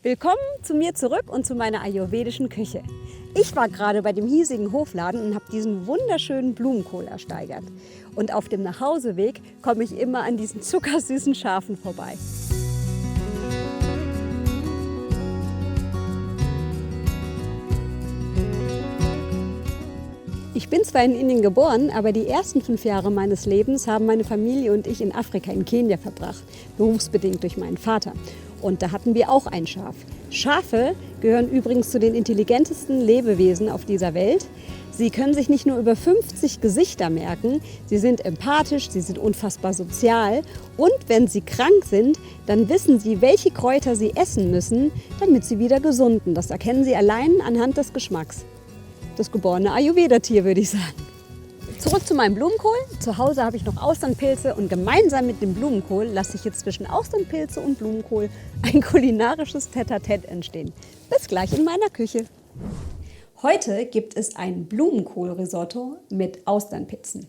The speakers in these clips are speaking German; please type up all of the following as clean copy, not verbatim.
Willkommen zu mir zurück und zu meiner ayurvedischen Küche. Ich war gerade bei dem hiesigen Hofladen und habe diesen wunderschönen Blumenkohl ersteigert. Und auf dem Nachhauseweg komme ich immer an diesen zuckersüßen Schafen vorbei. Ich bin zwar in Indien geboren, aber die ersten 5 Jahre meines Lebens haben meine Familie und ich in Afrika, in Kenia verbracht, berufsbedingt durch meinen Vater. Und da hatten wir auch ein Schaf. Schafe gehören übrigens zu den intelligentesten Lebewesen auf dieser Welt. Sie können sich nicht nur über 50 Gesichter merken, sie sind empathisch, sie sind unfassbar sozial und wenn sie krank sind, dann wissen sie, welche Kräuter sie essen müssen, damit sie wieder gesunden. Das erkennen sie allein anhand des Geschmacks. Das geborene Ayurveda-Tier, würde ich sagen. Zurück zu meinem Blumenkohl. Zu Hause habe ich noch Austernpilze und gemeinsam mit dem Blumenkohl lasse ich jetzt zwischen Austernpilze und Blumenkohl ein kulinarisches Tête-à-Tête entstehen. Bis gleich in meiner Küche. Heute gibt es ein Blumenkohl-Risotto mit Austernpilzen.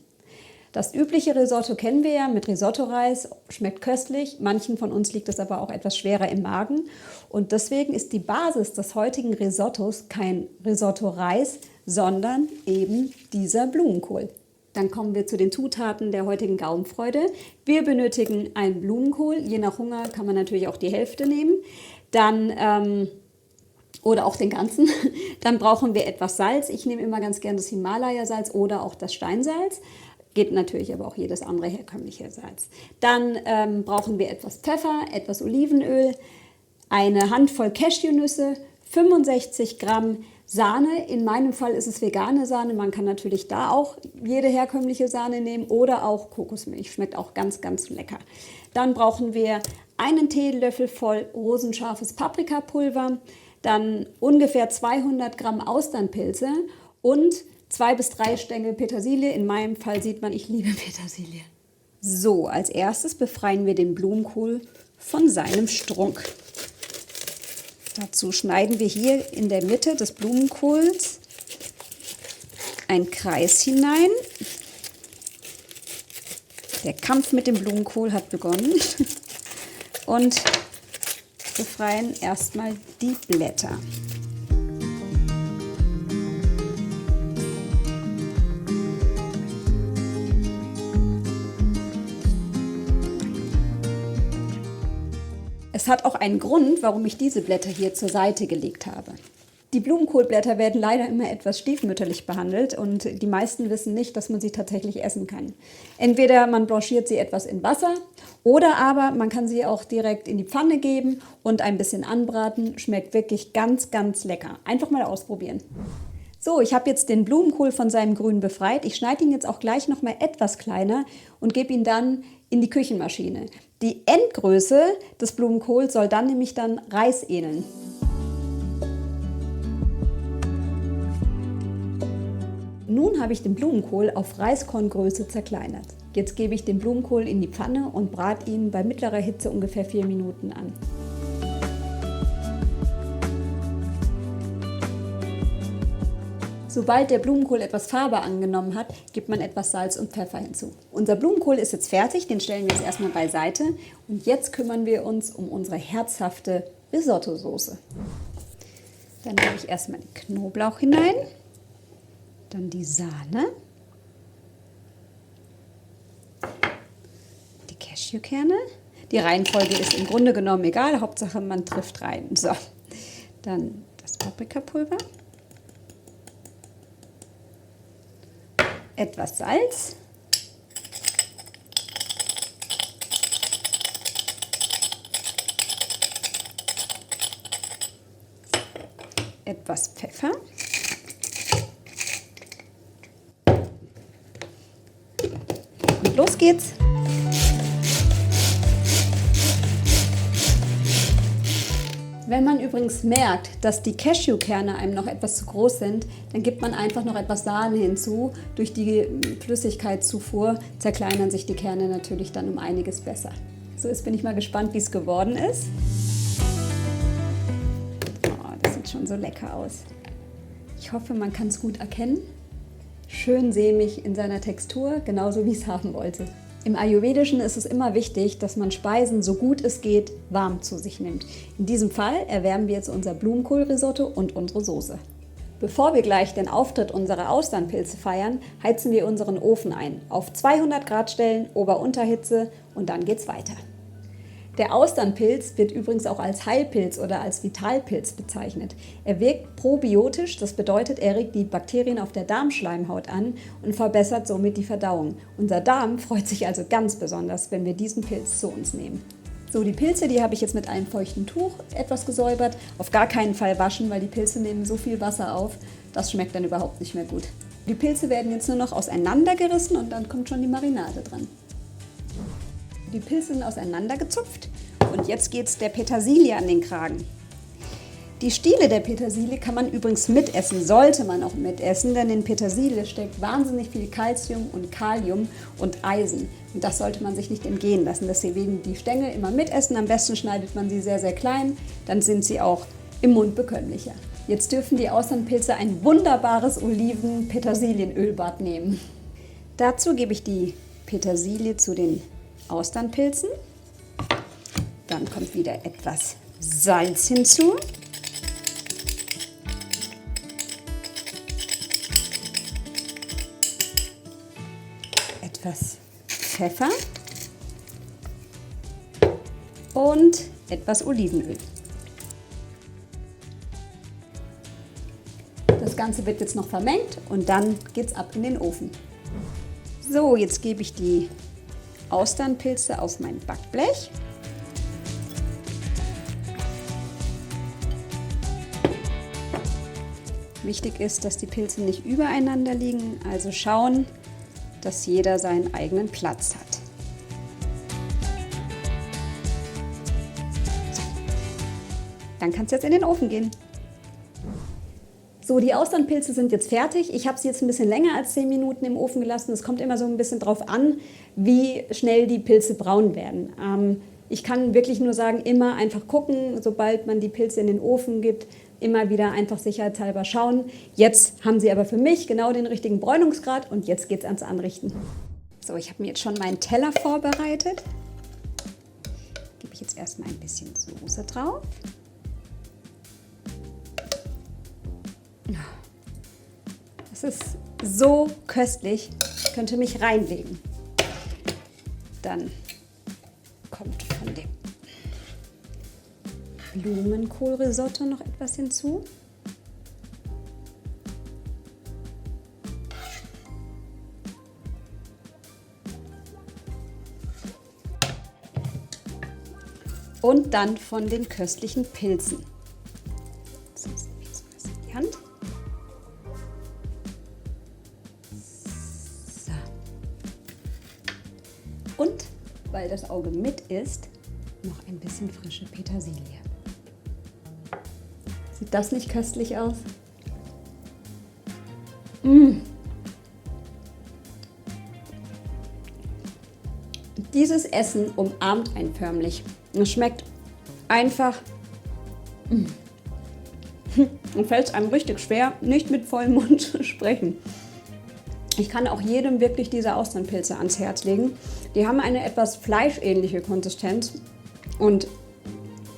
Das übliche Risotto kennen wir ja mit Risotto-Reis, schmeckt köstlich. Manchen von uns liegt es aber auch etwas schwerer im Magen. Und deswegen ist die Basis des heutigen Risottos kein Risotto-Reis, sondern eben dieser Blumenkohl. Dann kommen wir zu den Zutaten der heutigen Gaumenfreude. Wir benötigen einen Blumenkohl. Je nach Hunger kann man natürlich auch die Hälfte nehmen. Dann oder auch den ganzen. Dann brauchen wir etwas Salz. Ich nehme immer ganz gern das Himalaya-Salz oder auch das Steinsalz. Geht natürlich aber auch jedes andere herkömmliche Salz. Dann brauchen wir etwas Pfeffer, etwas Olivenöl, eine Handvoll Cashewnüsse, 65 Gramm Sahne. In meinem Fall ist es vegane Sahne. Man kann natürlich da auch jede herkömmliche Sahne nehmen oder auch Kokosmilch. Schmeckt auch ganz, ganz lecker. Dann brauchen wir einen Teelöffel voll rosenscharfes Paprikapulver, dann ungefähr 200 Gramm Austernpilze und 2 bis 3 Stängel Petersilie. In meinem Fall sieht man, ich liebe Petersilie. So, als erstes befreien wir den Blumenkohl von seinem Strunk. Dazu schneiden wir hier in der Mitte des Blumenkohls einen Kreis hinein. Der Kampf mit dem Blumenkohl hat begonnen. Und befreien erstmal die Blätter. Es hat auch einen Grund, warum ich diese Blätter hier zur Seite gelegt habe. Die Blumenkohlblätter werden leider immer etwas stiefmütterlich behandelt und die meisten wissen nicht, dass man sie tatsächlich essen kann. Entweder man blanchiert sie etwas in Wasser oder aber man kann sie auch direkt in die Pfanne geben und ein bisschen anbraten. Schmeckt wirklich ganz, ganz lecker. Einfach mal ausprobieren. So, ich habe jetzt den Blumenkohl von seinem Grün befreit. Ich schneide ihn jetzt auch gleich noch mal etwas kleiner und gebe ihn dann in die Küchenmaschine. Die Endgröße des Blumenkohls soll dann nämlich dann Reis ähneln. Nun habe ich den Blumenkohl auf Reiskorngröße zerkleinert. Jetzt gebe ich den Blumenkohl in die Pfanne und brate ihn bei mittlerer Hitze ungefähr 4 Minuten an. Sobald der Blumenkohl etwas Farbe angenommen hat, gibt man etwas Salz und Pfeffer hinzu. Unser Blumenkohl ist jetzt fertig, den stellen wir jetzt erstmal beiseite. Und jetzt kümmern wir uns um unsere herzhafte Risotto-Soße. Dann gebe ich erstmal den Knoblauch hinein, dann die Sahne, die Cashewkerne. Die Reihenfolge ist im Grunde genommen egal, Hauptsache man trifft rein. So, dann das Paprikapulver. Etwas Salz, etwas Pfeffer, und los geht's! Wenn man übrigens merkt, dass die Cashewkerne einem noch etwas zu groß sind, dann gibt man einfach noch etwas Sahne hinzu. Durch die Flüssigkeitszufuhr zerkleinern sich die Kerne natürlich dann um einiges besser. So, jetzt bin ich mal gespannt, wie es geworden ist. Oh, das sieht schon so lecker aus. Ich hoffe, man kann es gut erkennen. Schön sämig in seiner Textur, genauso wie ich es haben wollte. Im Ayurvedischen ist es immer wichtig, dass man Speisen so gut es geht warm zu sich nimmt. In diesem Fall erwärmen wir jetzt unser Blumenkohlrisotto und unsere Soße. Bevor wir gleich den Auftritt unserer Austernpilze feiern, heizen wir unseren Ofen ein. Auf 200 Grad stellen, Ober-Unterhitze und dann geht's weiter. Der Austernpilz wird übrigens auch als Heilpilz oder als Vitalpilz bezeichnet. Er wirkt probiotisch, das bedeutet, er regt die Bakterien auf der Darmschleimhaut an und verbessert somit die Verdauung. Unser Darm freut sich also ganz besonders, wenn wir diesen Pilz zu uns nehmen. So, die Pilze, die habe ich jetzt mit einem feuchten Tuch etwas gesäubert. Auf gar keinen Fall waschen, weil die Pilze nehmen so viel Wasser auf, das schmeckt dann überhaupt nicht mehr gut. Die Pilze werden jetzt nur noch auseinandergerissen und dann kommt schon die Marinade dran. Die Pilze sind auseinandergezupft und jetzt geht es der Petersilie an den Kragen. Die Stiele der Petersilie kann man übrigens mitessen, sollte man auch mitessen, denn in Petersilie steckt wahnsinnig viel Calcium und Kalium und Eisen. Und das sollte man sich nicht entgehen lassen. Deswegen die Stängel immer mitessen. Am besten schneidet man sie sehr, sehr klein, dann sind sie auch im Mund bekömmlicher. Jetzt dürfen die Austernpilze ein wunderbares Oliven-Petersilienölbad nehmen. Dazu gebe ich die Petersilie zu den Austernpilzen. Dann kommt wieder etwas Salz hinzu. Etwas Pfeffer und etwas Olivenöl. Das Ganze wird jetzt noch vermengt und dann geht's ab in den Ofen. So, jetzt gebe ich die Austernpilze auf mein Backblech. Wichtig ist, dass die Pilze nicht übereinander liegen, also schauen, dass jeder seinen eigenen Platz hat. Dann kann es jetzt in den Ofen gehen. So, die Austernpilze sind jetzt fertig. Ich habe sie jetzt ein bisschen länger als 10 Minuten im Ofen gelassen. Es kommt immer so ein bisschen drauf an, wie schnell die Pilze braun werden. Ich kann wirklich nur sagen, immer einfach gucken, sobald man die Pilze in den Ofen gibt, immer wieder einfach sicherheitshalber schauen. Jetzt haben sie aber für mich genau den richtigen Bräunungsgrad und jetzt geht es ans Anrichten. So, ich habe mir jetzt schon meinen Teller vorbereitet. Gebe ich jetzt erstmal ein bisschen Soße drauf. Das ist so köstlich, ich könnte mich reinlegen. Dann kommt von dem Blumenkohlrisotto noch etwas hinzu. Und dann von den köstlichen Pilzen. So, jetzt nehme ich so was in die Hand. So. Und, weil das Auge mit ist, noch ein bisschen frische Petersilie. Sieht das nicht köstlich aus? Dieses Essen umarmt einen förmlich. Es schmeckt einfach. Und fällt es einem richtig schwer, nicht mit vollem Mund zu sprechen. Ich kann auch jedem wirklich diese Austernpilze ans Herz legen. Die haben eine etwas fleischähnliche Konsistenz und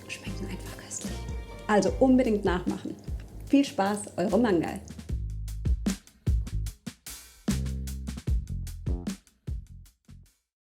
schmecken einfach köstlich. Also unbedingt nachmachen. Viel Spaß, eure Mangal.